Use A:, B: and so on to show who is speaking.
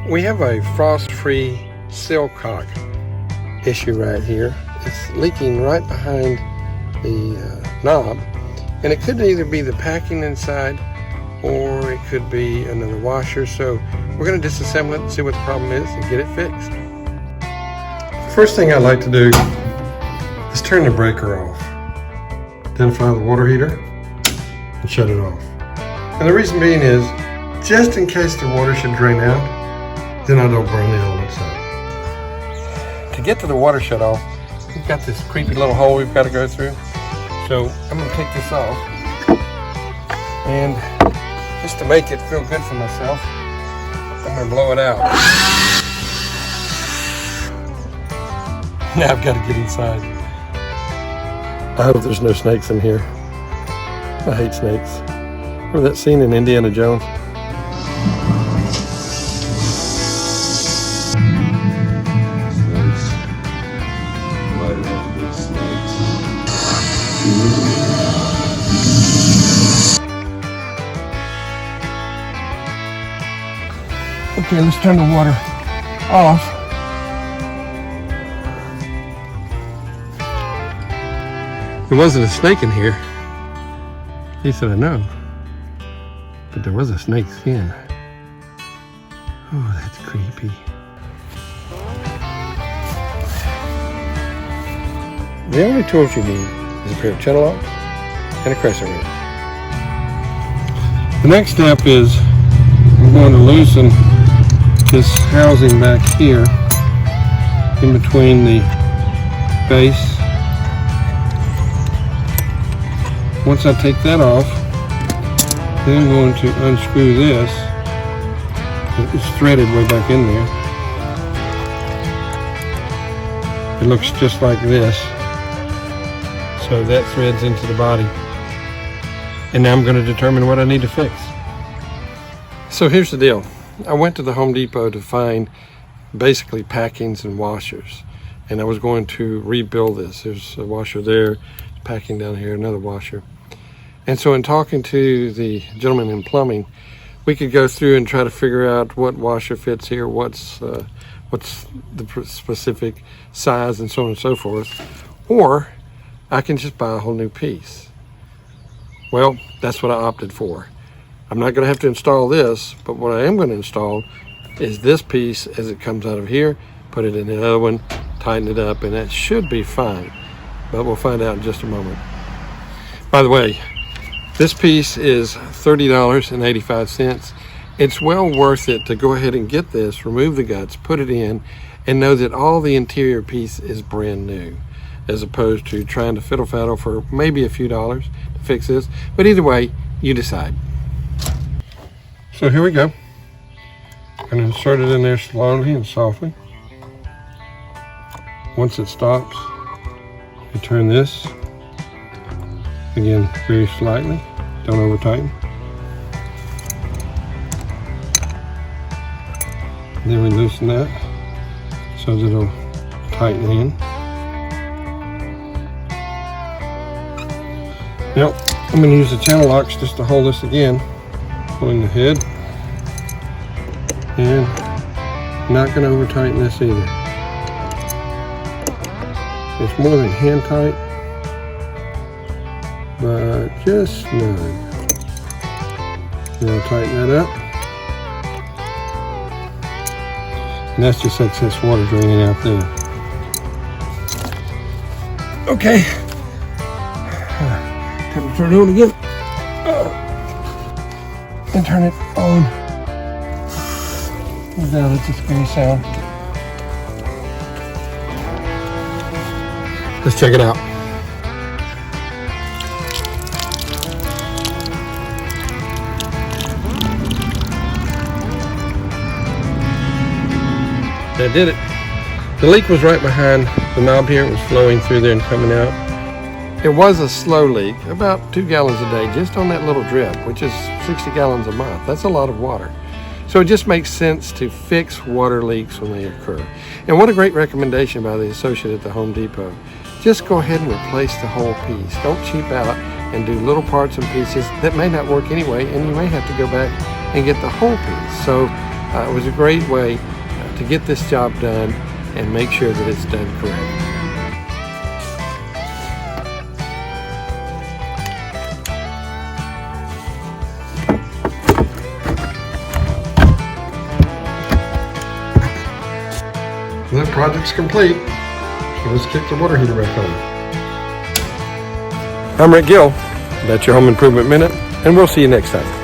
A: We have a frost-free Silcock issue right here. It's leaking right behind the knob, and it could either be the packing inside or it could be another washer. So we're going to disassemble it and see what the problem is and get it fixed. First thing I like to do is turn the breaker off, identify the water heater, and shut it off. And the reason being is, just in case the water should drain out, then I don't burn the elements up. To get to the water shut off, we've got this creepy little hole we've got to go through. So I'm going to take this off, and just to make it feel good for myself, I'm going to blow it out. Now I've got to get inside. I hope there's no snakes in here. I hate snakes. Remember that scene in Indiana Jones? Okay, let's turn the water off. There wasn't a snake in here. He said, I know. But there was a snake's skin. Oh, that's creepy. The only tools you need is a pair of channel locks and a crescent wrench. The next step is I'm going to loosen this housing back here in between the base. Once I take that off, then I'm going to unscrew this. It's threaded way back in there. It looks just like this. So that threads into the body. And now I'm going to determine what I need to fix. So here's the deal. I went to the Home Depot to find basically packings and washers. And I was going to rebuild this. There's a washer there, packing down here, another washer. And so in talking to the gentleman in plumbing, we could go through and try to figure out what washer fits here, what's the specific size and so on and so forth. Or I can just buy a whole new piece. Well, that's what I opted for. I'm not going to have to install this, but what I am going to install is this piece as it comes out of here, put it in the other one, tighten it up, and that should be fine. But we'll find out in just a moment. By the way, this piece is $30.85. It's well worth it to go ahead and get this, remove the guts, put it in, and know that all the interior piece is brand new, as opposed to trying to fiddle-faddle for maybe a few dollars to fix this. But either way, you decide. So here we go. I'm going to insert it in there slowly and softly. Once it stops, you turn this, again, very slightly, don't over tighten. Then we loosen that so that it'll tighten in. Now, I'm going to use the channel locks just to hold this again, pulling the head, and not going to over tighten this either. It's more than hand tight, but just snug. Now tighten that up, and that's just excess water draining out there. Okay. Time to turn it on again. And turn it on. Now that's a scary sound. Let's check it out. That did it. The leak was right behind the knob here. It was flowing through there and coming out. It was a slow leak, about 2 gallons a day, just on that little drip, which is 60 gallons a month. That's a lot of water. So it just makes sense to fix water leaks when they occur. And what a great recommendation by the associate at the Home Depot. Just go ahead and replace the whole piece. Don't cheap out and do little parts and pieces that may not work anyway, and you may have to go back and get the whole piece. So It was a great way to get this job done and make sure that it's done correctly. The project's complete, so let's kick the water heater back on. I'm Rick Gill, that's your Home Improvement Minute, and we'll see you next time.